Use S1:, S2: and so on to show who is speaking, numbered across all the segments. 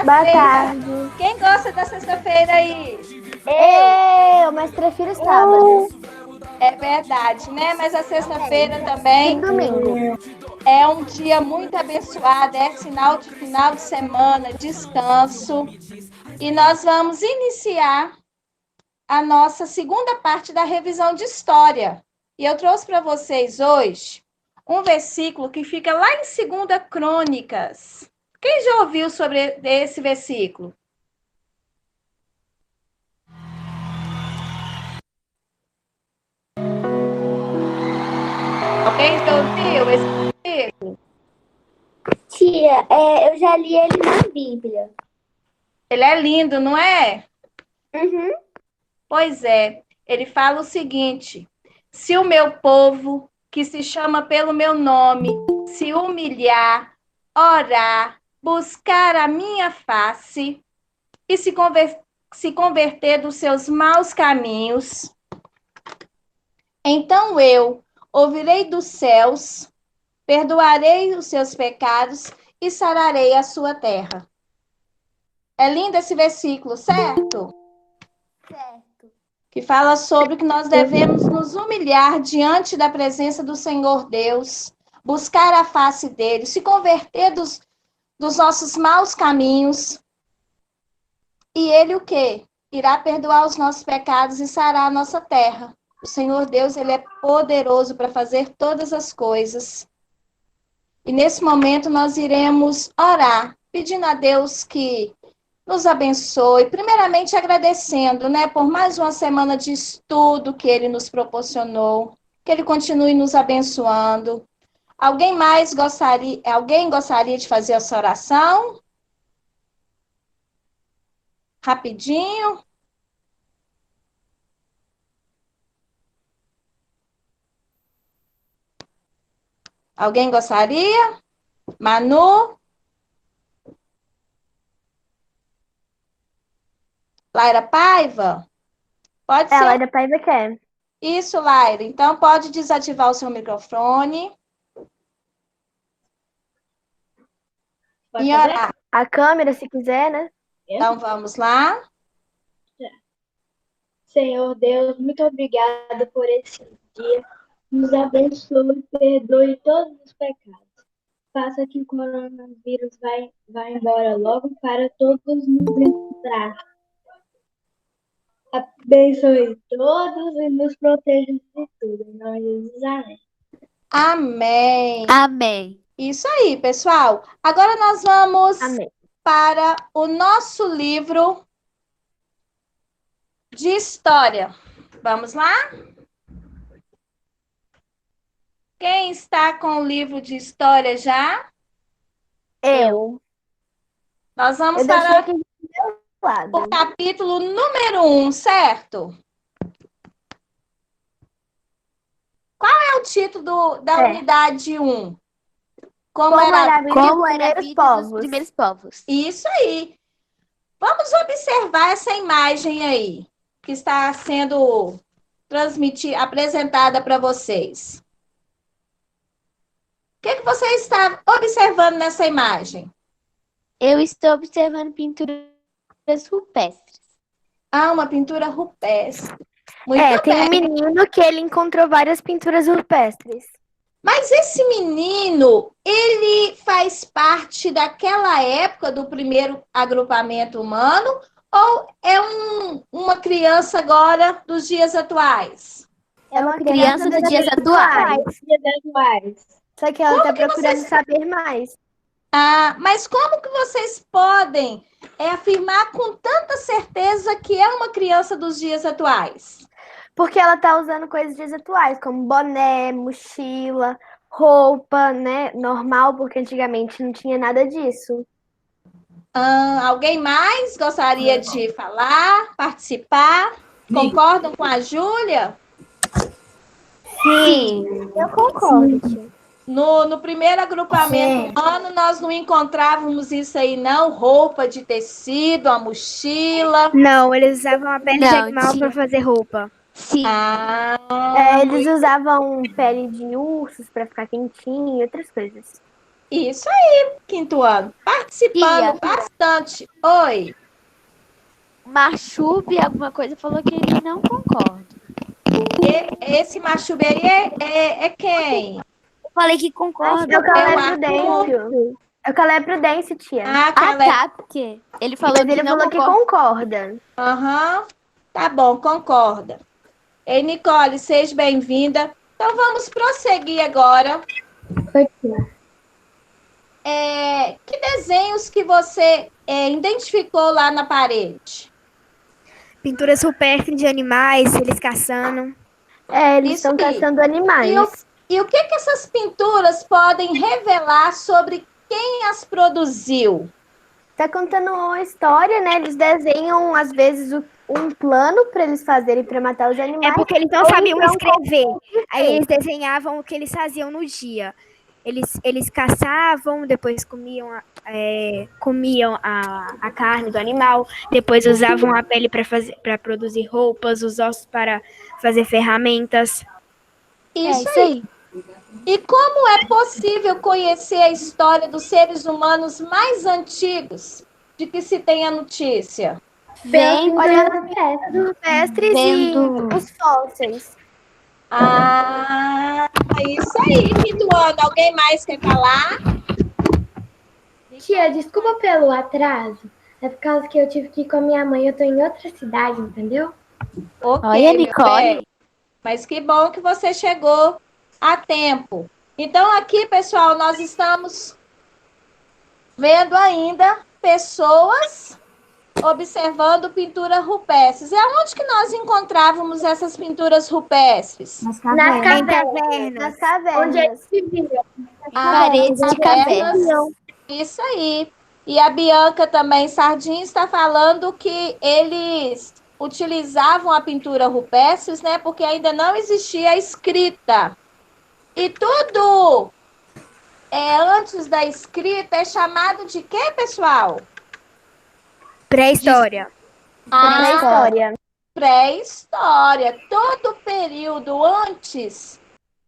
S1: Boa
S2: sexta-feira.
S1: tarde.
S2: Quem gosta da sexta-feira aí?
S1: Mas prefiro sábado.
S2: É verdade, né? Mas a sexta-feira
S1: E
S2: também
S1: domingo.
S2: é um dia muito abençoado, é sinal de final de semana, descanso. E nós vamos iniciar a nossa segunda parte da revisão de história. E eu trouxe para vocês hoje um versículo que fica lá em 2 Crônicas. Quem já ouviu sobre esse versículo? Alguém já ouviu esse versículo?
S1: Tia, eu já li ele na Bíblia.
S2: Ele é lindo, não é?
S1: Uhum.
S2: Pois é, ele fala o seguinte: se o meu povo, que se chama pelo meu nome, se humilhar, orar, buscar a minha face e se converter dos seus maus caminhos, então eu ouvirei dos céus, perdoarei os seus pecados e sararei a sua terra. É lindo esse versículo, certo?
S1: Certo.
S2: Que fala sobre que nós devemos nos humilhar diante da presença do Senhor Deus, buscar a face dele, se converter dos nossos maus caminhos. E ele o quê? Irá perdoar os nossos pecados e sarar a nossa terra. O Senhor Deus, ele é poderoso para fazer todas as coisas. E nesse momento nós iremos orar, pedindo a Deus que nos abençoe, primeiramente agradecendo, né, por mais uma semana de estudo que ele nos proporcionou, que ele continue nos abençoando. Alguém gostaria de fazer essa oração? Rapidinho. Alguém gostaria? Manu? Laira Paiva? Pode ser.
S1: Ela da Paiva quer.
S2: Isso, Laira. Então, pode desativar o seu microfone e orar.
S1: A câmera, se quiser, né?
S2: Então, vamos lá.
S3: Senhor Deus, muito obrigada por esse dia. Nos abençoe, perdoe todos os pecados. Faça que o coronavírus vá embora logo para todos nos livrar. Abençoe todos e nos proteja de tudo. Em nome de Jesus, amém.
S2: Amém.
S4: Amém.
S2: Isso aí, pessoal. Agora nós vamos
S1: Amém.
S2: para o nosso livro de história. Vamos lá? Quem está com o livro de história já?
S1: Eu.
S2: Nós vamos
S1: Eu deixei
S2: para
S1: aqui do meu lado.
S2: o capítulo número 1, certo? Qual é o título da unidade 1? Como era
S1: a vida
S4: Como
S1: dos
S4: era a
S1: primeiros
S4: vida dos
S1: povos?
S4: primeiros povos?
S2: Isso aí. Vamos observar essa imagem aí, que está sendo apresentada para vocês. O que você está observando nessa imagem?
S4: Eu estou observando pinturas rupestres.
S2: Ah, uma pintura rupestre. Muito
S1: Tem
S2: bem.
S1: um menino que ele encontrou várias pinturas rupestres.
S2: Mas esse menino, ele faz parte daquela época do primeiro agrupamento humano ou é uma criança agora dos dias atuais?
S1: É uma
S4: Criança dos dias atuais.
S3: Dia das Mães.
S1: Só que ela
S2: Como
S1: está
S2: que
S1: procurando
S2: vocês-
S1: saber mais.
S2: Ah, mas como que vocês podem afirmar com tanta certeza que é uma criança dos dias atuais?
S1: Porque ela tá usando coisas dos dias atuais, como boné, mochila, roupa, né? Normal, porque antigamente não tinha nada disso.
S2: Alguém mais gostaria de falar, participar? Concordam com a Júlia?
S1: Sim, eu concordo, tia.
S2: No primeiro agrupamento humano, nós não encontrávamos isso aí, não. Roupa de tecido, a mochila.
S1: Não, eles usavam a pele de
S4: Não,
S1: animal
S4: tia.
S1: para fazer roupa.
S4: Sim.
S1: Eles usavam pele de ursos para ficar quentinho e outras coisas.
S2: Isso aí, quinto ano. Participando
S4: Tia.
S2: bastante. Oi.
S4: Machube, alguma coisa, falou que ele não concorda.
S2: Esse Machube aí é quem?
S4: Eu falei que concorda.
S1: É o Calé
S2: É o
S1: Prudêncio. É o Calé Prudêncio, tia.
S2: Ah,
S4: Ah,
S2: Calé.
S4: tá, porque ele falou
S1: Mas
S4: que
S1: ele
S4: não
S1: falou que
S4: concorda.
S1: concorda.
S2: Aham. Tá bom, concorda. Ei, Nicole, seja bem-vinda. Então, vamos prosseguir agora.
S3: Foi tia.
S2: Que desenhos que você identificou lá na parede?
S5: Pinturas rupestres de animais, eles caçando.
S1: Eles
S2: Isso
S1: estão
S2: aí.
S1: caçando animais.
S2: E o que essas pinturas podem revelar sobre quem as produziu?
S1: Tá contando uma história, né? Eles desenham, às vezes, um plano para eles fazerem para matar os
S5: É
S1: animais.
S5: porque eles não
S1: Ou
S5: sabiam
S1: então
S5: escrever. Aí eles desenhavam o que eles faziam no dia. Eles caçavam, depois comiam a carne do animal, depois usavam a pele para produzir roupas, os ossos para fazer ferramentas.
S2: Isso aí. E como é possível conhecer a história dos seres humanos mais antigos de que se tem a notícia?
S4: Vendo,
S1: olhando as peças rupestres
S4: Vendo.
S1: e os fósseis.
S2: Ah, isso aí, quinto ano. Alguém mais quer falar?
S3: Tia, desculpa pelo atraso. É por causa que eu tive que ir com a minha mãe. Eu tô em outra cidade, entendeu?
S2: Ok,
S4: Olha,
S2: meu
S4: Nicole.
S2: bem. Mas que bom que você chegou a tempo. Então, aqui, pessoal, nós estamos vendo ainda pessoas observando pinturas rupestres. E aonde que nós encontrávamos essas pinturas rupestres?
S3: Nas
S1: Nas
S5: cavernas.
S1: Nas cavernas.
S3: Onde eles viviam.
S4: Paredes de cavernas.
S2: Isso aí. E a Bianca também, Sardinha, está falando que eles utilizavam a pintura rupestres, né? Porque ainda não existia a escrita. E tudo antes da escrita é chamado de quê, pessoal?
S5: Pré-história.
S1: Na história.
S2: Pré-história. Todo período antes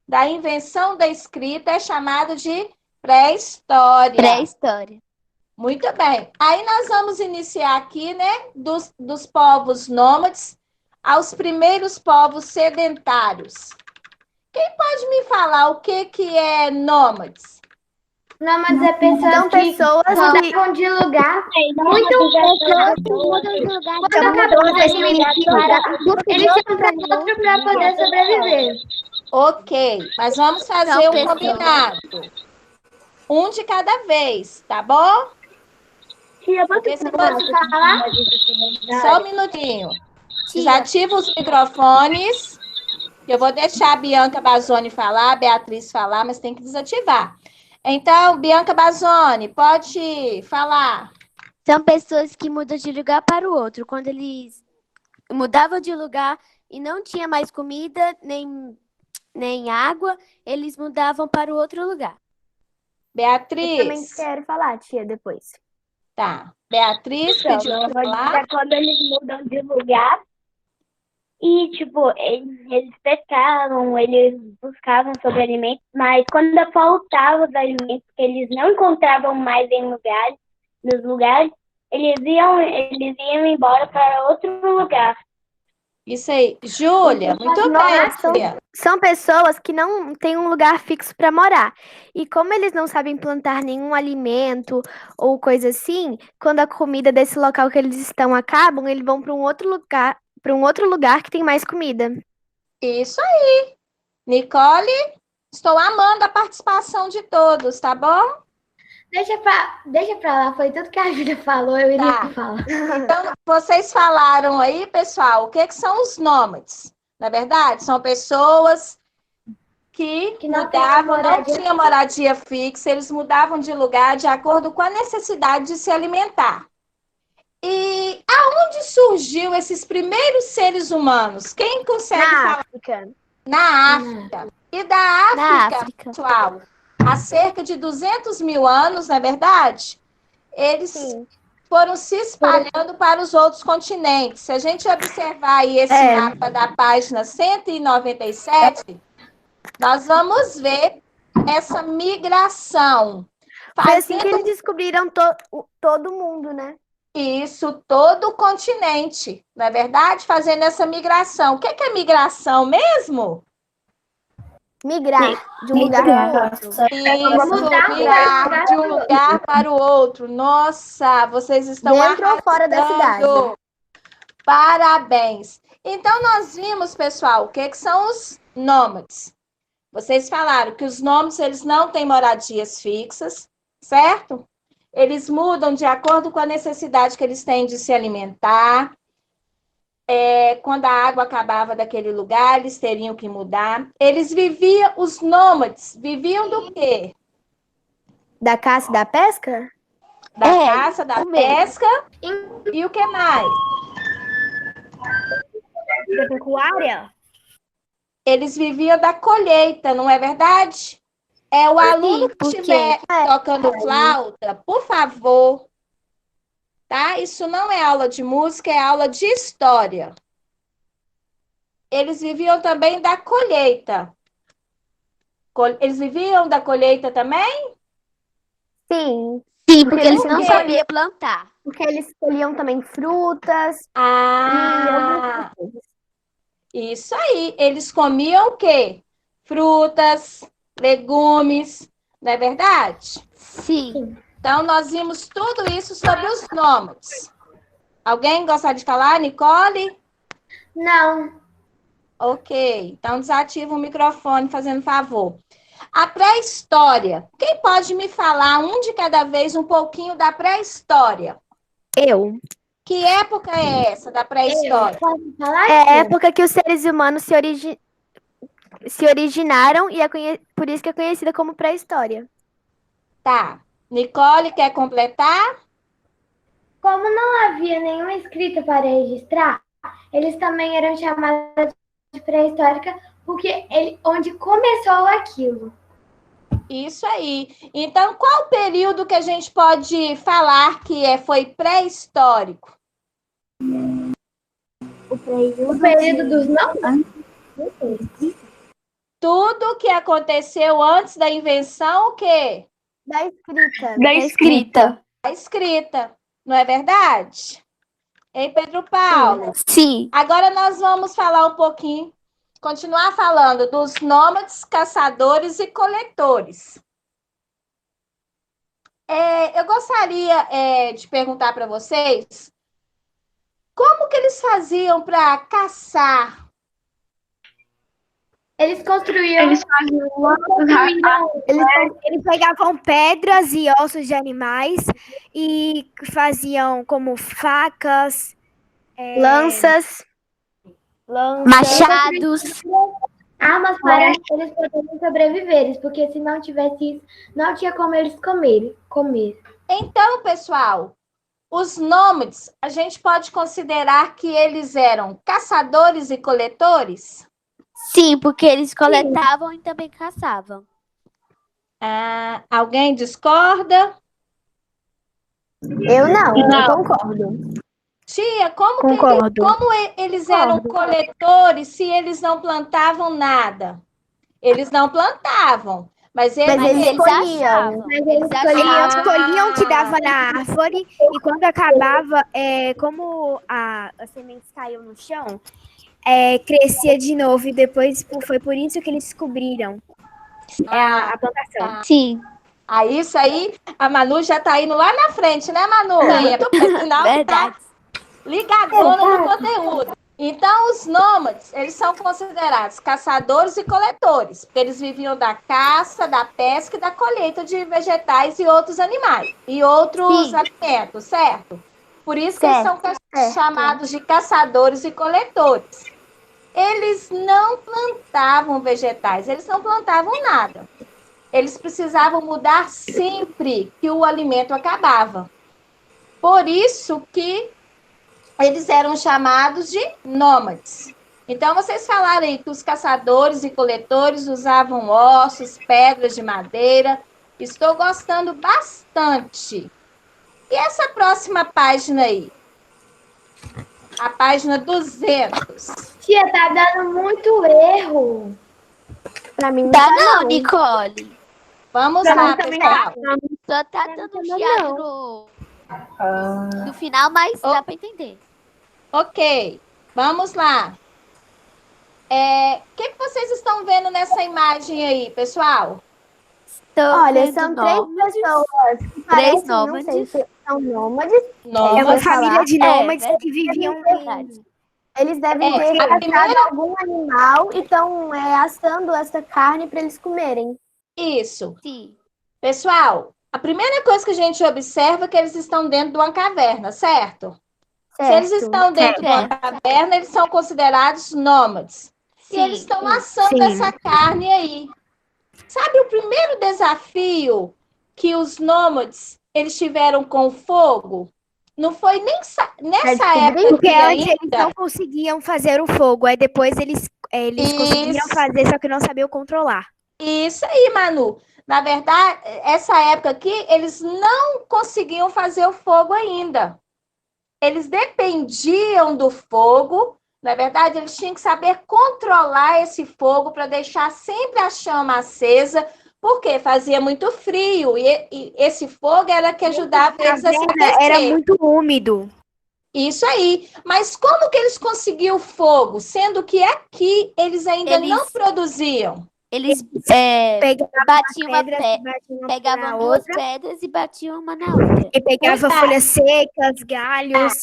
S2: da invenção da escrita é chamado de pré-história.
S4: Pré-história.
S2: Muito bem. Aí nós vamos iniciar aqui, né, dos povos nômades aos primeiros povos sedentários. Quem pode me falar o que é nômades?
S3: Nômades é pessoas
S1: São pessoas que
S3: mudam de lugar.
S4: Muitas pessoas mudam de lugar.
S3: Quando acabou os alimentos, eles se para outro para poder sobreviver.
S2: Ok, mas vamos fazer
S4: São
S2: um
S4: pessoas.
S2: combinado. Um de cada vez, tá bom?
S3: Tia,
S2: Porque se
S3: posso
S2: você-
S3: falar?
S2: Só um minutinho. Desativa os microfones. Eu vou deixar a Bianca Bazzoni falar, a Beatriz falar, mas tem que desativar. Então, Bianca Bazzoni, pode falar.
S4: São pessoas que mudam de lugar para o outro. Quando eles mudavam de lugar e não tinha mais comida, nem água, eles mudavam para o outro lugar.
S1: Eu também
S2: Beatriz.
S1: quero falar, tia, depois.
S2: Tá. Beatriz pediu para falar.
S3: Quando eles mudam de lugar e, tipo, eles pescavam, eles buscavam sobre alimentos, mas quando faltava os alimentos que eles não encontravam mais nos lugares, eles iam embora para outro lugar.
S2: Isso aí. Júlia, muito bem, Júlia.
S1: São pessoas que não têm um lugar fixo para morar. E como eles não sabem plantar nenhum alimento ou coisa assim, quando a comida desse local que eles estão acabam, eles vão para um outro lugar que tem mais comida.
S2: Isso aí. Nicole, estou amando a participação de todos, tá bom?
S3: Deixa pra lá, foi tudo que a Júlia falou, eu iria
S2: Tá.
S3: falar.
S2: Então, vocês falaram aí, pessoal, o que são os nômades? Na verdade, são pessoas que
S3: não
S2: mudavam,
S3: tem
S2: não
S3: moradia
S2: tinham moradia fixa, eles mudavam de lugar de acordo com a necessidade de se alimentar. E aonde surgiu esses primeiros seres humanos? Quem consegue
S1: Na
S2: falar?
S1: África.
S2: Na África. E da
S4: Na
S2: África,
S4: África.
S2: pessoal, há cerca de 200 mil anos, não é verdade? Eles
S1: Sim.
S2: foram se espalhando para os outros continentes. Se a gente observar aí esse mapa da página 197, nós vamos ver essa migração.
S1: Foi assim que
S2: fazendo
S1: eles descobriram todo mundo, né?
S2: isso, todo o continente, não é verdade? Fazendo essa migração. O que é migração mesmo?
S1: Migrar de um lugar para o outro.
S2: Isso, migrar de um lugar para o outro. Nossa, vocês estão
S1: Dentro ou fora da cidade.
S2: arrasando. Parabéns. Então, nós vimos, pessoal, o que são os nômades. Vocês falaram que os nômades, eles não têm moradias fixas, certo? Eles mudam de acordo com a necessidade que eles têm de se alimentar. Quando a água acabava daquele lugar, eles teriam que mudar. Os nômades viviam do quê?
S1: Da caça e da pesca?
S2: Da caça, da pesca e o que mais?
S5: Da pecuária?
S2: Eles viviam da colheita, não é verdade? O aluno que estiver tocando flauta, por favor, tá? Isso não é aula de música, é aula de história. Eles viviam também da colheita. Eles viviam da colheita também?
S1: Sim.
S4: Sim, porque eles não sabiam plantar.
S1: Porque eles colhiam também frutas.
S2: Ah, isso aí. Eles comiam o quê? Frutas, legumes, não é verdade?
S4: Sim.
S2: Então, nós vimos tudo isso sobre os nômades. Alguém gosta de falar, Nicole?
S3: Não.
S2: Ok, então desativa o microfone, fazendo favor. A pré-história. Quem pode me falar um de cada vez um pouquinho da pré-história?
S1: Eu.
S2: Que época é essa da pré-história?
S3: Pode falar?
S1: É a época que os seres humanos se originaram e por isso que é conhecida como pré-história.
S2: Tá. Nicole, quer completar?
S3: Como não havia nenhuma escrita para registrar, eles também eram chamados de pré-histórica porque onde começou aquilo.
S2: Isso aí. Então, qual o período que a gente pode falar que foi pré-histórico?
S3: O período dos não?
S2: Tudo que aconteceu antes da invenção, o quê?
S1: Da escrita.
S5: Da escrita.
S2: A escrita, não é verdade? Hein, Pedro Paulo?
S4: Sim.
S2: Agora nós vamos falar um pouquinho, continuar falando dos nômades, caçadores e coletores. Eu gostaria de perguntar para vocês como que eles faziam para caçar?
S3: Eles construíam.
S5: Eles pegavam pedras e ossos de animais e faziam como facas,
S1: Lanças.
S4: Machados.
S3: Armas para eles poderem sobreviver, porque se não tivesse isso, não tinha como eles comer.
S2: Então, pessoal, os nômades, a gente pode considerar que eles eram caçadores e coletores?
S4: Sim, porque eles coletavam e também caçavam.
S2: Alguém discorda?
S1: Eu não, eu concordo.
S2: Tia, como eles eram coletores se eles não plantavam nada? Eles não plantavam, mas eles
S1: colhiam.
S4: Eles
S5: Eles escolhiam o que dava na árvore e quando acabava, como as sementes caíam no chão, crescia de novo e depois foi por isso que eles descobriram a plantação.
S4: Sim.
S2: Isso aí, a Manu já tá indo lá na frente, né, Manu? Sinal que tá ligadona no conteúdo. Então, os nômades, eles são considerados caçadores e coletores, porque eles viviam da caça, da pesca e da colheita de vegetais e outros animais, e outros alimentos, certo? Por isso que eles são chamados de caçadores e coletores. Eles não plantavam vegetais, eles não plantavam nada. Eles precisavam mudar sempre que o alimento acabava. Por isso que eles eram chamados de nômades. Então, vocês falaram aí que os caçadores e coletores usavam ossos, pedras de madeira. Estou gostando bastante. E essa próxima página aí? A página 200.
S3: Tia, tá dando muito erro.
S1: Pra mim
S4: Tá não, Nicole.
S2: Vamos lá, pessoal.
S4: Só tá dando um chiado no final, mas dá pra entender.
S2: Ok, vamos lá. O que vocês estão vendo nessa imagem aí, pessoal?
S1: Olha,
S4: vendo
S1: são três
S4: nômades,
S1: pessoas que
S4: três
S1: parecem, não sei
S4: nômades.
S1: se são nômades.
S5: É
S2: Nômades.
S5: uma família de nômades
S4: verdade.
S5: que viviam
S4: Verdade.
S1: Eles devem
S2: É,
S1: ter
S2: a
S1: caçado
S2: primeira-
S1: algum animal e estão assando essa carne para eles comerem.
S2: Isso.
S4: Sim.
S2: Pessoal, a primeira coisa que a gente observa é que eles estão dentro de uma caverna, certo? Se eles
S1: Certo.
S2: estão dentro de uma caverna, eles são considerados nômades. E eles estão assando essa carne aí. Sabe o primeiro desafio que os nômades eles tiveram com o fogo? Não foi nem nessa época
S5: Porque
S2: aqui
S5: antes eles
S2: ainda.
S5: não conseguiam fazer o fogo, aí depois eles conseguiam
S2: Isso.
S5: fazer, só que não sabiam controlar.
S2: Isso aí, Manu. Na verdade, essa época aqui, eles não conseguiam fazer o fogo ainda. Eles dependiam do fogo. Na verdade, eles tinham que saber controlar esse fogo para deixar sempre a chama acesa, porque fazia muito frio e esse fogo era que ajudava eles a se
S5: Era
S2: aquecer.
S5: muito úmido.
S2: Isso aí. Mas como que eles conseguiam o fogo, sendo que aqui eles ainda não produziam?
S4: Eles pegavam duas pedras e batiam uma na outra.
S5: E pegava folhas secas, galhos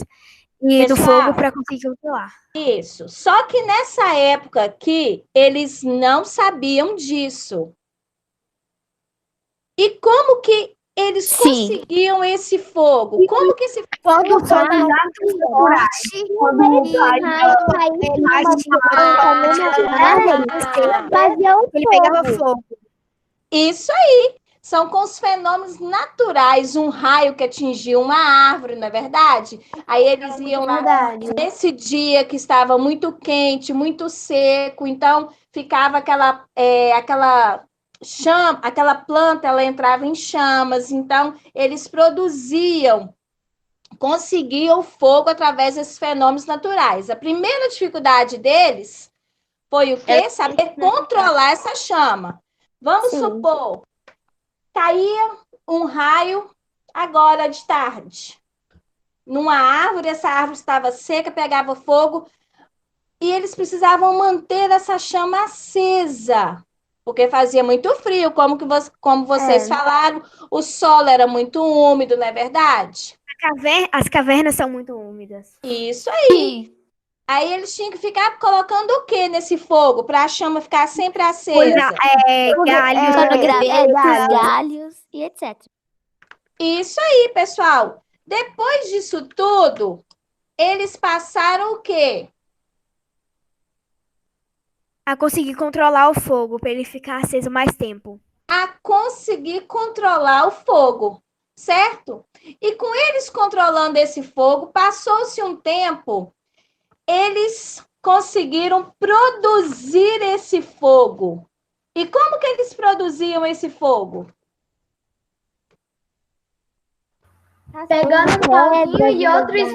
S5: e do
S2: Pessoal,
S5: fogo para conseguir controlar.
S2: Isso. Só que nessa época aqui, eles não sabiam disso. E como que eles conseguiam esse fogo? Como que esse
S5: Quando o sol não ele pegava fogo.
S2: Isso aí. São com os fenômenos naturais, um raio que atingiu uma árvore, não é verdade? Aí eles iam lá nesse dia que estava muito quente, muito seco, então ficava aquela chama, aquela planta, ela entrava em chamas, então eles conseguiam fogo através desses fenômenos naturais. A primeira dificuldade deles foi o quê? Saber controlar essa chama. Vamos supor, caía um raio agora de tarde. Numa árvore, essa árvore estava seca, pegava fogo, e eles precisavam manter essa chama acesa, porque fazia muito frio, como vocês falaram, o solo era muito úmido, não é verdade?
S5: As cavernas são muito úmidas.
S2: Isso aí. Aí eles tinham que ficar colocando o que nesse fogo para a chama ficar sempre acesa?
S4: Galhos e etc.
S2: Isso aí, pessoal. Depois disso tudo, eles passaram o quê?
S5: A conseguir controlar o fogo para ele ficar aceso mais tempo.
S2: A conseguir controlar o fogo, certo? E com eles controlando esse fogo, passou-se um tempo, eles conseguiram produzir esse fogo. E como que eles produziam esse fogo?
S1: Pegando um pauzinho e outros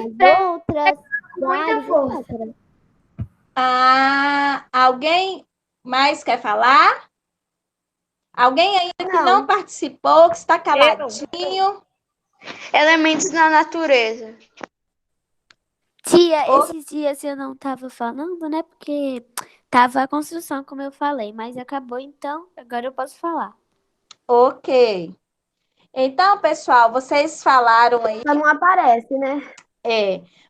S1: com muita força.
S2: Alguém mais quer falar? Alguém ainda que não participou, que está caladinho?
S6: Elementos na natureza.
S4: Tia, esses dias eu não estava falando, né? Porque tava a construção, como eu falei, mas acabou, então agora eu posso falar.
S2: Ok. Então, pessoal, vocês falaram aí.
S1: Só não aparece, né?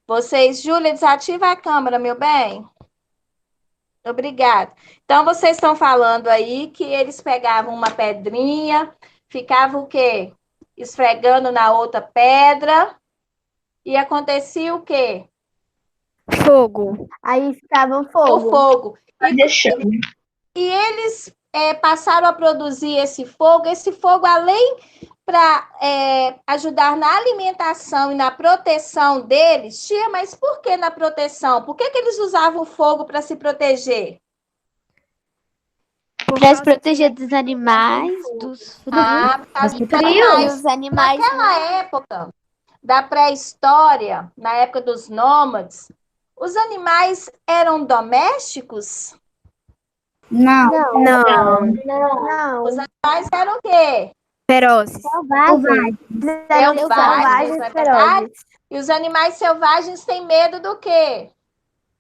S2: Vocês, Júlia, desativa a câmera, meu bem. Obrigada. Então, vocês estão falando aí que eles pegavam uma pedrinha, ficavam o quê? Esfregando na outra pedra, e acontecia o quê?
S5: Fogo.
S1: Aí ficava fogo.
S2: O fogo.
S6: Deixando.
S2: E eles passaram a produzir esse fogo, além para ajudar na alimentação e na proteção deles. Tia, mas por que na proteção? Por que eles usavam o fogo para se proteger?
S4: Para se proteger dos animais, dos frios. E os animais.
S2: Naquela época da pré-história, na época dos nômades, os animais eram domésticos?
S6: Não.
S2: Os animais eram o quê?
S5: Ferozes.
S1: Selvagens. Eram
S2: Selvagens,
S1: selvagens,
S2: não é
S1: ferozes.
S2: verdade? E os animais selvagens têm medo do quê?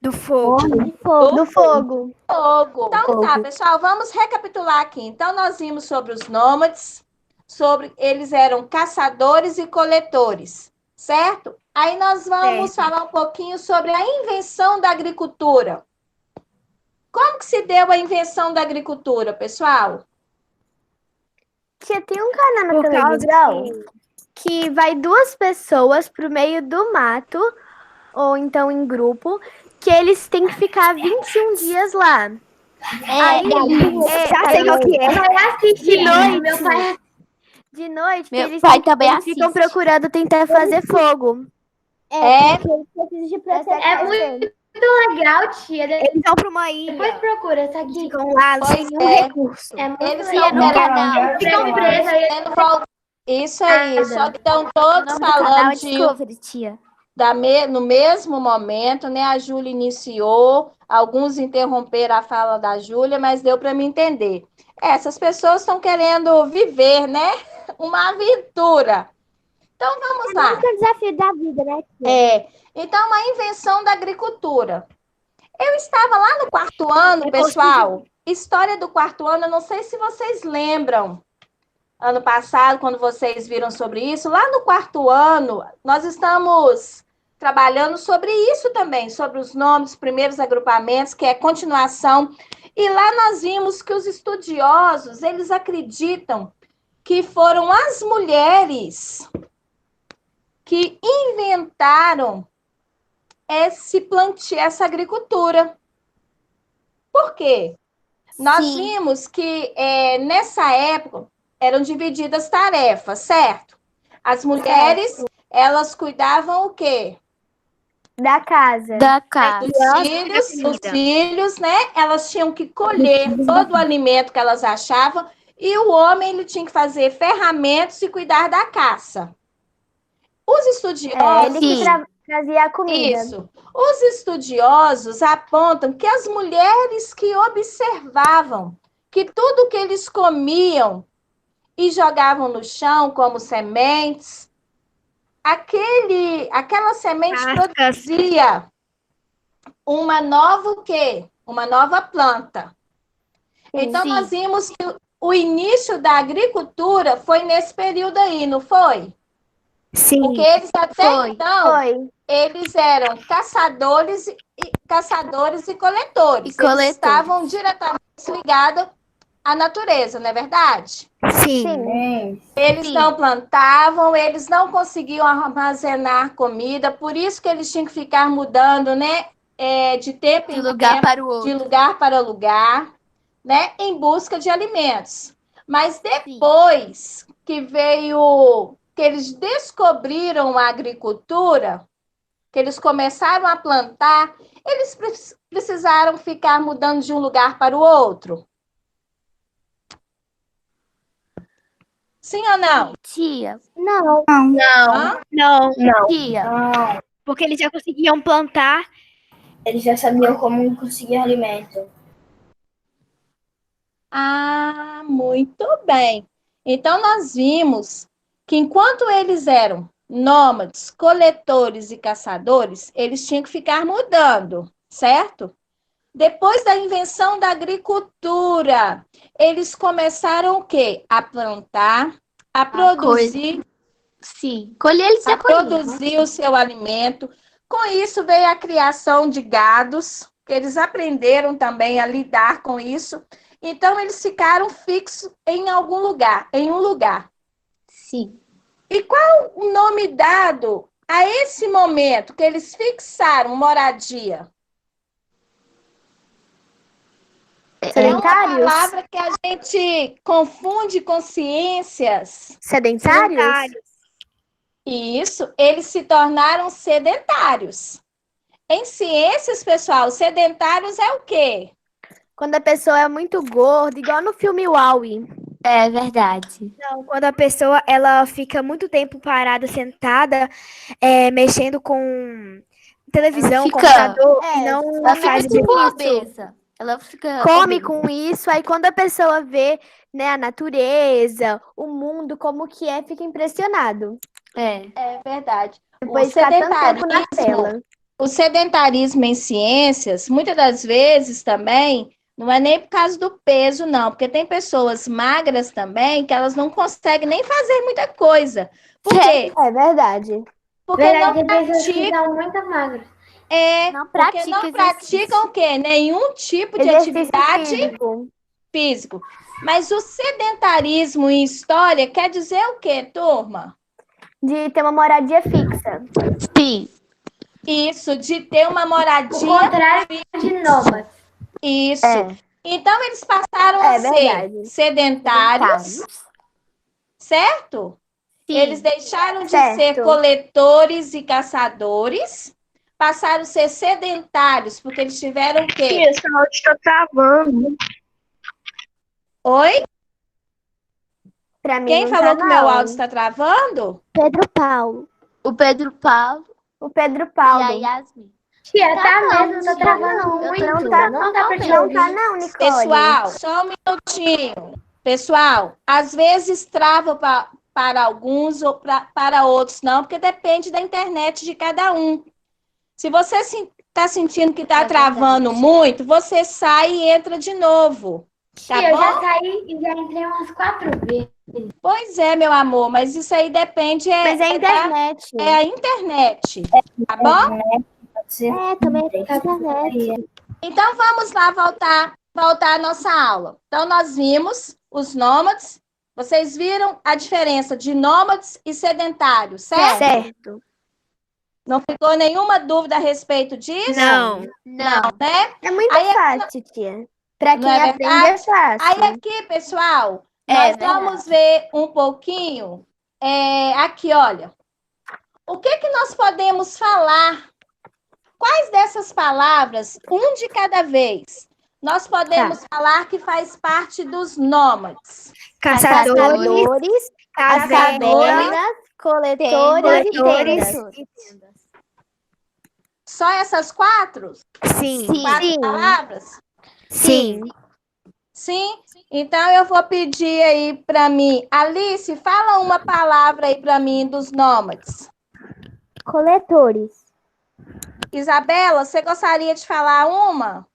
S5: Do fogo.
S1: Do fogo.
S2: Fogo. Então tá, pessoal, vamos recapitular aqui. Então nós vimos sobre os nômades, sobre eles eram caçadores e coletores, certo? Aí nós vamos falar um pouquinho sobre a invenção da agricultura. Como que se deu a invenção da agricultura, pessoal?
S1: Tem um canal na
S5: Por causa
S1: televisão que vai duas pessoas pro meio do mato, ou então em grupo, que eles têm que ficar 21 dias lá. Aí,
S5: Já sei qual que é.
S1: de noite, de noite,
S4: Meu
S1: eles,
S4: pai também
S1: eles ficam
S4: assiste.
S1: procurando tentar fazer fogo.
S2: É,
S1: É muito legal, tia.
S5: Eles vão pra uma ilha.
S1: Depois procura essa aqui.
S5: Ficam lá sem
S2: Pois
S5: nenhum
S2: é.
S5: recurso.
S2: eles
S4: E é no canal.
S1: Ficam presos aí.
S2: Isso aí, só que estão todos
S4: O canal é
S2: falando de
S4: Discovery, tia.
S2: no mesmo momento, né? A Júlia iniciou, alguns interromperam a fala da Júlia, mas deu para me entender. Essas pessoas estão querendo viver, né? Uma aventura. Então vamos lá.
S1: É o desafio da vida, né?
S2: Então a invenção da agricultura. Eu estava lá no quarto ano, pessoal. História do quarto ano, eu não sei se vocês lembram. Ano passado, quando vocês viram sobre isso, lá no quarto ano, nós estamos trabalhando sobre isso também, sobre os nomes, primeiros agrupamentos, que é continuação. E lá nós vimos que os estudiosos, eles acreditam que foram as mulheres que inventaram esse plantio, essa agricultura. Por quê? Nós vimos que nessa época eram divididas tarefas, certo? As mulheres, elas cuidavam o quê?
S1: Da casa.
S2: Os filhos, né? Elas tinham que colher todo o alimento que elas achavam e o homem ele tinha que fazer ferramentas e cuidar da caça. Os estudiosos...
S1: ele que trazia a comida.
S2: Isso. Os estudiosos apontam que as mulheres que observavam que tudo que eles comiam e jogavam no chão como sementes, aquela semente produzia uma nova o quê? Uma nova planta. Então, nós vimos que o início da agricultura foi nesse período aí, não foi?
S5: Sim.
S2: Porque eles até então, eles eram caçadores e coletores. Eles estavam diretamente ligados à natureza, não é verdade?
S5: Sim.
S2: Eles não plantavam, eles não conseguiam armazenar comida, por isso que eles tinham que ficar mudando, né? De tempo em tempo,
S4: para o outro.
S2: de lugar para lugar, né? Em busca de alimentos. Mas depois que eles descobriram a agricultura, que eles começaram a plantar, eles precisaram ficar mudando de um lugar para o outro. Sim ou não?
S4: Tia.
S1: Não.
S5: Não.
S4: Tia.
S5: Porque eles já conseguiam plantar.
S3: Eles já sabiam como conseguir alimento.
S2: Ah, muito bem. Então, nós vimos que enquanto eles eram nômades, coletores e caçadores, eles tinham que ficar mudando, certo? Depois da invenção da agricultura, eles começaram o quê? A plantar, a produzir,
S4: Colher eles já colhiam,
S2: produzir o seu alimento. Com isso veio a criação de gados, que eles aprenderam também a lidar com isso. Então, eles ficaram fixos em algum lugar, em um lugar.
S4: Sim.
S2: E qual o nome dado a esse momento que eles fixaram moradia?
S1: Sedentários?
S2: É uma palavra que a gente confunde com ciências.
S1: Sedentários?
S2: Isso, eles se tornaram sedentários. Em ciências, pessoal, sedentários é o quê?
S1: Quando a pessoa é muito gorda, igual no filme Wall-E.
S4: É verdade.
S5: Não, quando a pessoa ela fica muito tempo parada, sentada, mexendo com televisão,
S4: Fica-
S5: computador, e não
S4: Ela fica
S5: faz
S4: tipo
S5: exercício.
S4: obesa. Ela fica
S1: come
S4: obesa.
S1: com isso, aí quando a pessoa vê, né, a natureza, o mundo, como que é, fica impressionado.
S4: É.
S2: É verdade.
S1: Depois de ficar tanto tempo na tela.
S2: O sedentarismo em ciências, muitas das vezes também, não é nem por causa do peso, não, porque tem pessoas magras também que elas não conseguem nem fazer muita coisa. Por quê?
S1: É verdade.
S2: Porque
S3: Verdade,
S2: não
S3: tem pessoas que
S2: praticam,
S3: são muito magras.
S4: Não
S2: porque
S4: pratica
S2: não
S4: exercício.
S2: praticam o quê? Nenhum tipo de
S1: Exercício
S2: atividade
S1: físico.
S2: físico. Mas o sedentarismo em história quer dizer o quê, turma?
S1: De ter uma moradia fixa.
S4: Sim.
S2: Isso, de ter uma
S3: O
S2: moradia.
S3: contrário de nômade.
S2: Isso.
S4: É.
S2: Então, eles passaram
S1: É
S2: a ser
S1: verdade.
S2: sedentários, certo?
S4: Sim.
S2: Eles deixaram de
S1: Certo.
S2: ser coletores e caçadores, passaram a ser sedentários, porque eles tiveram o quê?
S6: Esse áudio está travando.
S2: Oi?
S1: Pra mim
S2: Quem
S1: não
S2: falou
S1: tá,
S2: que meu
S1: não.
S2: áudio está travando?
S4: Pedro Paulo. O Pedro Paulo
S1: O Pedro
S4: e
S1: Paulo.
S4: a Yasmin.
S3: Tia, tá
S4: não,
S3: mesmo, tá
S4: tia.
S3: travando
S4: Eu
S3: muito.
S4: tô
S1: Não tá,
S3: Não dá pra te
S1: Não
S3: ouvir.
S1: tá, não, Nicole.
S2: Pessoal, só um minutinho. Pessoal, às vezes trava para alguns ou para outros não, porque depende da internet de cada um. Se você está sentindo que está
S4: É
S2: travando
S4: verdade.
S2: muito, você sai e entra de novo. Tá
S3: Tia, eu já
S2: bom?
S3: saí e já entrei umas 4 vezes.
S2: Pois é, meu amor, mas isso aí depende
S1: Mas é a internet.
S2: é a internet. Tá bom?
S1: É, também é internet.
S2: Então vamos lá voltar a nossa aula. Então nós vimos os nômades. Vocês viram a diferença de nômades e sedentários, certo?
S1: Certo.
S2: Não ficou nenhuma dúvida a respeito disso?
S1: Não.
S2: Não, né?
S1: É muito
S2: Aí
S1: fácil, tia. Pra
S2: Não
S1: quem
S2: é
S1: aprende é
S2: verdade?
S1: fácil.
S2: Aí aqui, pessoal,
S4: É
S2: nós vamos ver um pouquinho. Aqui, olha. O que que nós podemos falar? Quais dessas palavras, um de cada vez, nós podemos falar que faz parte dos nômades?
S1: Caçadores, cavernas, coletores e
S4: Coletores.
S1: tendas.
S2: Só essas quatro?
S1: Sim.
S2: Quatro palavras?
S1: Sim.
S2: Sim? Então eu vou pedir aí para mim. Alice, fala uma palavra aí para mim dos nômades.
S1: Coletores.
S2: Isabela, você gostaria de falar uma?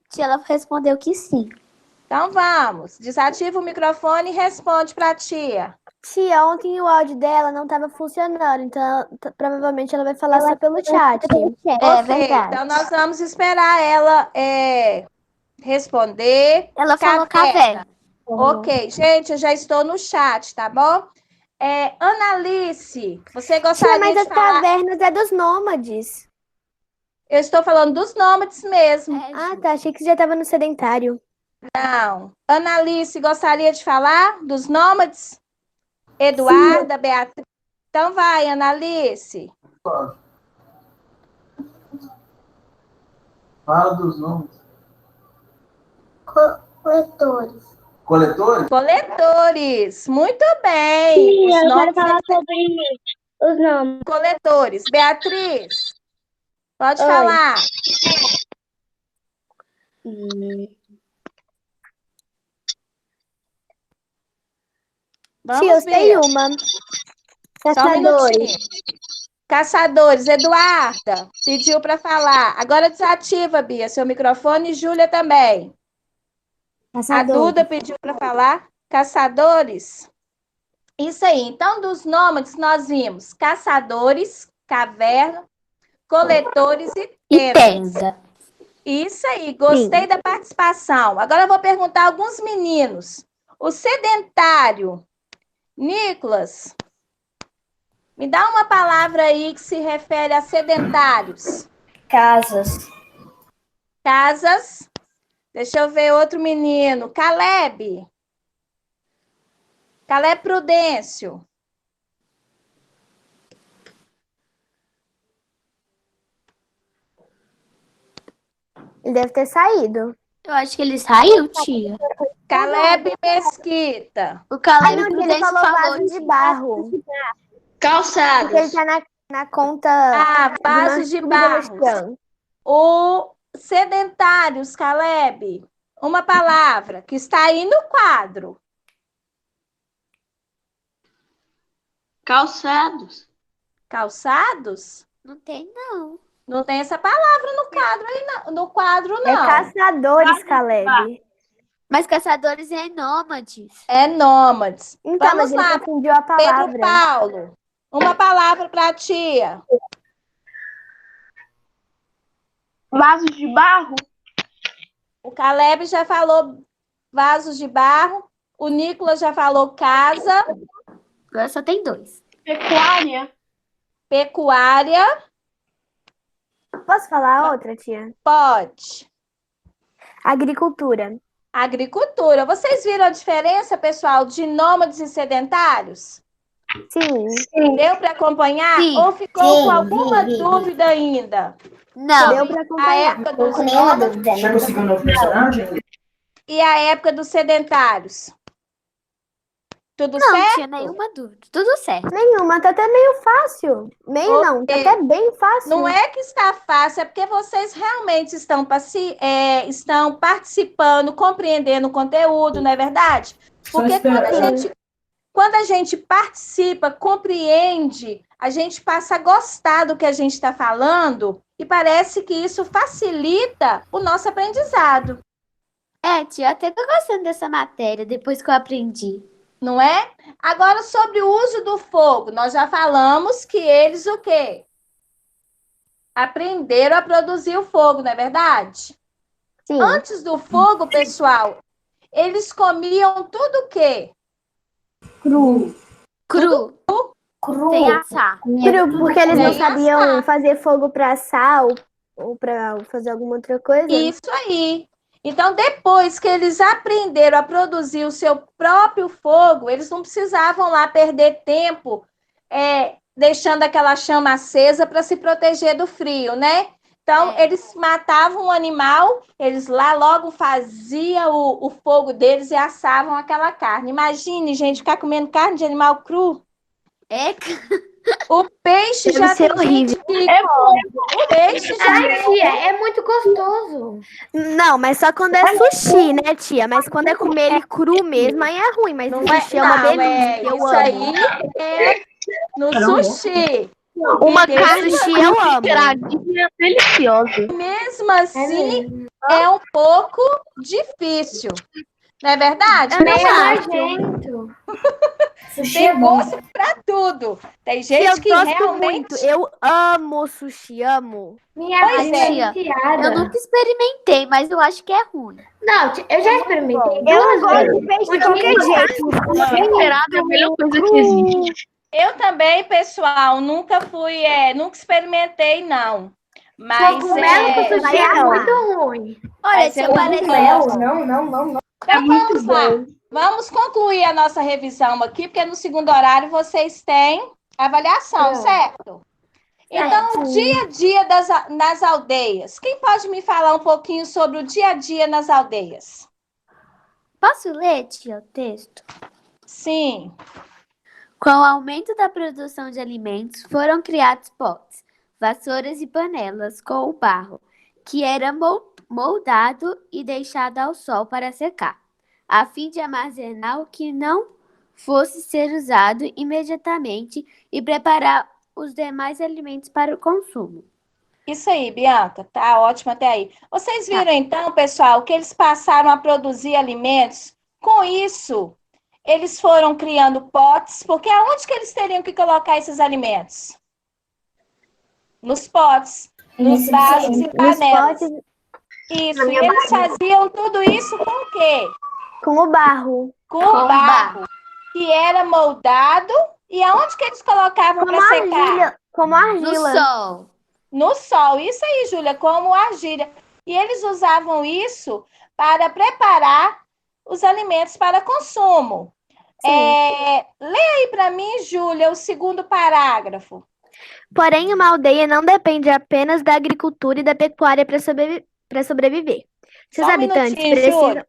S4: Tia, ela respondeu que sim.
S2: Então vamos. Desativa o microfone e responde para a tia.
S1: Tia, ontem o áudio dela não estava funcionando, então provavelmente ela vai falar só pelo chat.
S4: É verdade.
S2: Então nós vamos esperar ela responder.
S4: Ela falou caverna.
S2: Ok, gente, eu já estou no chat, tá bom? Analice, você
S1: Tia,
S2: gostaria
S1: mas
S2: de
S1: as
S2: falar?
S1: cavernas é dos nômades.
S2: Eu estou falando dos nômades mesmo.
S1: Ah, tá. Achei que já estava no sedentário.
S2: Não. Analice, gostaria de falar dos nômades? Eduarda, Beatriz. Então vai, Analice.
S7: Fala dos nomes.
S3: Coletores.
S7: Coletores?
S2: Coletores. Muito bem.
S3: Sim,
S2: Os
S3: eu quero
S2: nomes
S3: falar sobre os nomes.
S2: coletores. Beatriz, pode
S3: Oi.
S2: falar.
S1: Tia, eu
S2: Vamos
S1: sei
S2: ver.
S1: uma.
S2: Só um minutinho. Caçadores. Eduarda pediu para falar. Agora desativa, Bia, seu microfone e Júlia também. A Duda pediu para falar. Caçadores. Isso aí. Então, dos nômades, nós vimos caçadores, caverna, coletores e tendas.
S4: Tenda.
S2: Isso aí. Gostei da participação. Agora eu vou perguntar a alguns meninos. O sedentário. Nicolas, me dá uma palavra aí que se refere a sedentários.
S3: Casas.
S2: Casas. Deixa eu ver outro menino. Caleb. Caleb Prudêncio.
S1: Ele deve ter saído.
S4: Eu acho que ele saiu, tia.
S2: Caleb Mesquita.
S4: O Caleb
S1: Ele
S4: Prudêncio
S1: falou
S4: falou
S1: vaso de
S4: tia.
S1: barro.
S6: Calçados.
S1: Porque ele tá Na conta
S2: Ah,
S1: do
S2: vasos de
S1: Narciso
S2: barro.
S1: Sebastião.
S2: O sedentários, Caleb. Uma palavra que está aí no quadro.
S6: Calçados.
S2: Calçados?
S4: Não tem, não.
S2: Não tem essa palavra no quadro aí, não. No quadro,
S1: É
S2: não.
S1: caçadores, Caleb.
S4: Mas caçadores é nômades.
S2: É nômades.
S1: Então,
S2: Vamos
S1: mas ele
S2: lá,
S1: confundiu a
S2: Pedro
S1: palavra.
S2: Paulo. Uma palavra para a tia.
S6: Vasos de barro.
S2: O Caleb já falou vasos de barro. O Nicolas já falou casa.
S4: Agora só tem 2.
S6: Pecuária.
S2: Pecuária.
S1: Posso falar outra, tia?
S2: Pode.
S1: Agricultura.
S2: Agricultura. Vocês viram a diferença, pessoal, de nômades e sedentários?
S1: Sim.
S2: Deu para acompanhar?
S4: Sim.
S2: Ou ficou com alguma dúvida ainda?
S4: Não.
S1: Deu para
S2: A
S1: acompanhar.
S2: época dos nômades
S7: Já conseguiu um novo personagem?
S2: e a época dos sedentários. Tudo
S4: Não
S2: certo?
S4: tinha nenhuma dúvida. Tudo certo.
S1: Nenhuma, tá até meio fácil. Meio não, tá até bem fácil.
S2: Não é que está fácil, é porque vocês realmente estão participando, compreendendo o conteúdo, não é verdade? Porque quando a gente participa, compreende, a gente passa a gostar do que a gente está falando e parece que isso facilita o nosso aprendizado,
S4: É, tia, eu até tô gostando dessa matéria, depois que eu aprendi.
S2: não é? Agora, sobre o uso do fogo, nós já falamos que eles o quê? Aprenderam a produzir o fogo, não é verdade?
S1: Sim.
S2: Antes do fogo, pessoal, eles comiam tudo o quê?
S1: Cru.
S4: Cru. Sem assar.
S1: Cru, porque eles não
S2: Sem
S1: sabiam
S2: assar.
S1: fazer fogo para assar ou para fazer alguma outra coisa.
S2: Isso aí. Então, depois que eles aprenderam a produzir o seu próprio fogo, eles não precisavam lá perder tempo deixando aquela chama acesa para se proteger do frio, né? Então, eles matavam o animal, eles lá logo faziam o fogo deles e assavam aquela carne. Imagine, gente, ficar comendo carne de animal cru.
S4: É,
S2: O peixe
S1: Deve
S2: já
S1: ser
S2: tem
S1: horrível.
S2: gente que come. O peixe já
S3: Tia, é muito gostoso.
S1: Não, mas só quando é sushi, né, tia? Mas quando é comer ele cru mesmo, aí é ruim. Mas sushi é uma delícia, eu
S2: isso
S1: amo.
S2: aí é no sushi.
S6: Uma
S2: E
S6: carne
S1: sushi eu amo.
S6: temperadinha deliciosa.
S2: mesmo assim, é um pouco difícil. Não é verdade?
S1: Eu não
S2: Tem
S1: acho.
S3: Nojento.
S2: Tem gosto para tudo. Tem
S1: Tia,
S2: gente
S1: eu
S2: que
S1: gosto
S2: realmente...
S1: muito. Eu amo sushi, amo.
S3: Minha
S2: Pois
S3: prima
S2: é.
S3: é viciada.
S4: eu nunca experimentei, mas eu acho que é ruim.
S3: Não, eu já experimentei.
S1: Eu não
S3: duas
S1: gosto
S3: vezes.
S1: de peixe de
S3: Mas
S1: qualquer
S3: ninguém
S1: jeito.
S6: Temperado é a melhor coisa que existe.
S2: Eu também, pessoal, nunca experimentei, não. Mas
S3: Cogumelo com sushi é
S1: Vai lá.
S3: muito ruim.
S4: Olha,
S2: Mas
S4: tia,
S2: eu
S4: parece...
S3: Não.
S2: Então, vamos lá. Vamos concluir a nossa revisão aqui, porque no segundo horário vocês têm avaliação, certo? Então, o dia a dia nas aldeias. Quem pode me falar um pouquinho sobre o dia a dia nas aldeias?
S4: Posso ler, tia, o texto?
S2: Sim.
S4: Com o aumento da produção de alimentos, foram criados potes, vassouras e panelas com o barro, que era moldado e deixado ao sol para secar, a fim de armazenar o que não fosse ser usado imediatamente e preparar os demais alimentos para o consumo.
S2: Isso aí, Bianca. Tá ótimo até aí. Vocês viram, então, pessoal, que eles passaram a produzir alimentos? Com isso, eles foram criando potes, porque aonde que eles teriam que colocar esses alimentos? Nos potes, nos vasos e panelas.
S1: potes.
S2: Isso, e eles faziam tudo isso com o quê?
S1: Com o barro.
S2: Com o barro, que era moldado. E aonde que eles colocavam
S1: Como
S2: para secar?
S1: argila. Como
S4: No
S1: argila.
S4: sol.
S2: No sol. Isso aí, Júlia, como argila. E eles usavam isso para preparar os alimentos para consumo. Lê aí para mim, Júlia, o segundo parágrafo.
S1: Porém, uma aldeia não depende apenas da agricultura e da pecuária para sobreviver. Seus
S2: Só um
S1: habitantes
S2: minutinho,
S1: precisam.
S2: Júlia.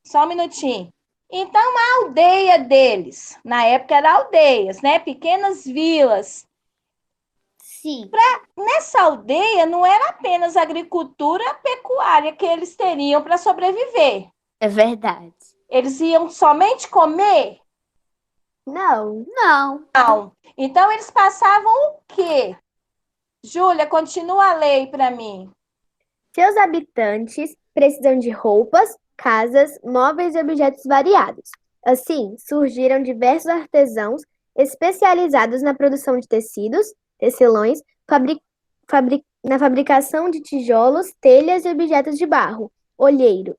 S2: Só um minutinho. Então, a aldeia deles, na época eram aldeias, né? Pequenas vilas.
S4: Sim.
S2: Nessa aldeia não era apenas agricultura pecuária que eles teriam para sobreviver.
S4: É verdade.
S2: Eles iam somente comer?
S1: Não.
S4: Não.
S2: Não. Então eles passavam o quê? Júlia, continua a lei para mim.
S1: Seus habitantes precisam de roupas, casas, móveis e objetos variados. Assim, surgiram diversos artesãos especializados na produção de tecidos, tecelões, na fabricação de tijolos, telhas e objetos de barro,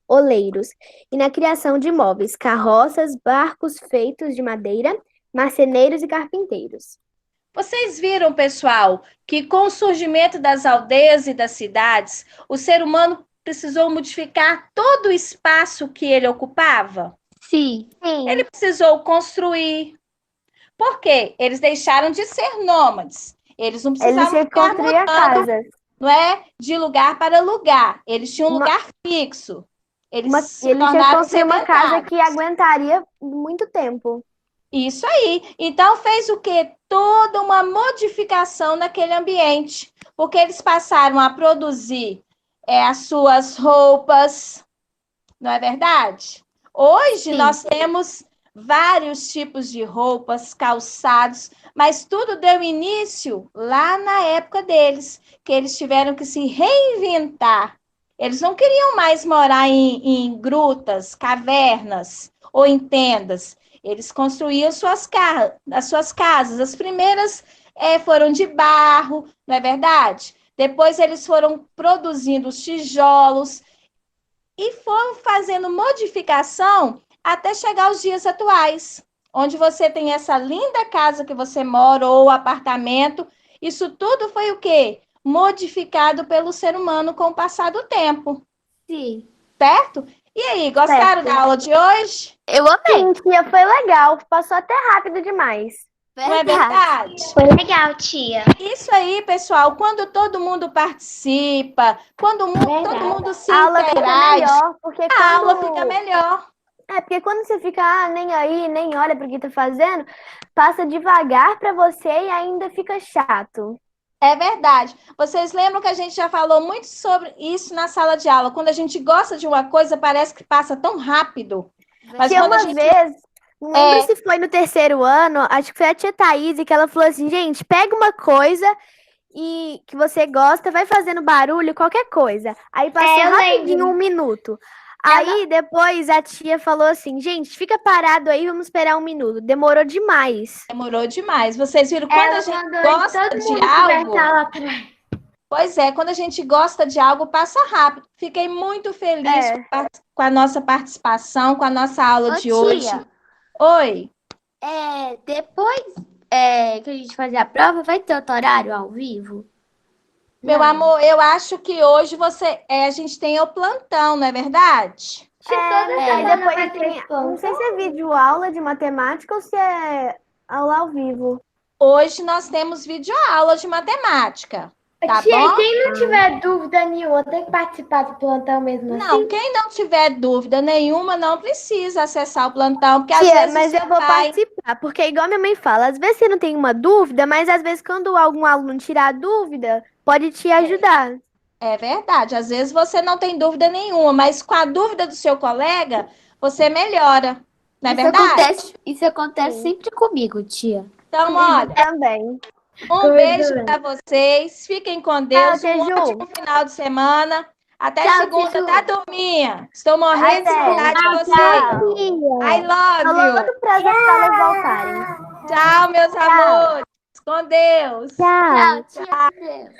S1: oleiros, e na criação de móveis, carroças, barcos feitos de madeira, marceneiros e carpinteiros.
S2: Vocês viram, pessoal, que com o surgimento das aldeias e das cidades, o ser humano precisou modificar todo o espaço que ele ocupava?
S4: Sim.
S2: Ele precisou construir. Por quê? Eles deixaram de ser nômades. Eles não
S1: Eles
S2: precisavam
S1: tinham que
S2: ficar
S1: construir a
S2: mudando,
S1: casa.
S2: não é? De lugar para lugar. Eles tinham um
S1: Uma-
S2: lugar fixo. Eles se
S1: Ele tinha que
S2: tornaram
S1: construir uma casa que
S2: sedentários.
S1: aguentaria muito tempo.
S2: Isso aí. Então fez o quê? Toda uma modificação naquele ambiente. Porque eles passaram a produzir as suas roupas, não é verdade? Hoje
S4: Sim.
S2: nós temos vários tipos de roupas, calçados, mas tudo deu início lá na época deles, que eles tiveram que se reinventar. Eles não queriam mais morar em grutas, cavernas ou em tendas. Eles construíam as suas casas. As primeiras foram de barro, não é verdade? Depois eles foram produzindo os tijolos e foram fazendo modificação até chegar aos dias atuais, onde você tem essa linda casa que você mora ou apartamento. Isso tudo foi o quê? Modificado pelo ser humano com o passar do tempo,
S4: Sim.
S2: certo? E aí, gostaram
S1: Certo.
S2: da aula de hoje?
S4: Eu amei.
S1: Sim, tia, foi legal. Passou até rápido demais.
S2: Não é verdade?
S3: Foi legal, tia.
S2: Isso aí, pessoal, quando todo mundo participa, quando todo mundo se
S1: A aula fica
S2: interage,
S1: melhor, porque
S2: a aula fica melhor.
S1: porque quando você fica nem aí, nem olha para o que tá fazendo, passa devagar para você e ainda fica chato.
S2: É verdade. Vocês lembram que a gente já falou muito sobre isso na sala de aula? Quando a gente gosta de uma coisa, parece que passa tão rápido. Mas
S1: Tinha
S2: quando a
S1: uma
S2: gente...
S1: vez, não lembro se foi no terceiro ano, acho que foi a tia Thaís, que ela falou assim, gente, pega uma coisa e que você gosta, vai fazendo barulho, qualquer coisa. Aí passou
S3: eu
S1: rapidinho
S3: lembro.
S1: 1 minuto. Aí depois a tia falou assim, gente, fica parado aí, vamos esperar 1 minuto. Demorou demais.
S2: Demorou demais. Vocês viram, quando a gente
S3: mandou
S2: gosta
S3: todo
S2: de
S3: mundo
S2: algo...
S3: conversar lá atrás.
S2: Pois é, quando a gente gosta de algo, passa rápido. Fiquei muito feliz com a nossa participação, com a nossa aula de hoje.
S4: Tia,
S2: Oi.
S4: depois que a gente fazer a prova, vai ter outro horário ao vivo?
S2: Meu amor, eu acho que hoje a gente tem o plantão, não é verdade?
S1: Aí depois tem, não sei se é vídeo aula de matemática ou se é aula ao vivo.
S2: Hoje nós temos videoaula de matemática, tá
S3: Tia,
S2: bom?
S3: quem não tiver dúvida nenhuma, tem que participar do plantão mesmo assim?
S2: Não, quem não tiver dúvida nenhuma, não precisa acessar o plantão, porque às
S1: Tia,
S2: vezes
S1: mas
S2: você
S1: eu vou
S2: vai...
S1: participar, porque igual minha mãe fala, às vezes você não tem uma dúvida, mas às vezes quando algum aluno tirar a dúvida, pode te ajudar.
S2: É verdade, às vezes você não tem dúvida nenhuma, mas com a dúvida do seu colega, você melhora, não é verdade?
S4: Isso acontece sempre comigo, tia.
S2: Então, olha,
S1: Também.
S2: um beijo para vocês, fiquem com Deus,
S1: Tchau,
S2: um
S1: Teju.
S2: ótimo final de semana. Até
S4: Tchau,
S2: segunda,
S4: Teju.
S2: tá, turminha? Estou morrendo de
S1: Até.
S2: saudade de vocês. I love you.
S1: Falou pra elas voltarem.
S2: Tchau, meus amores. Com Deus.
S1: Tchau.
S4: Tchau, tia. Deus.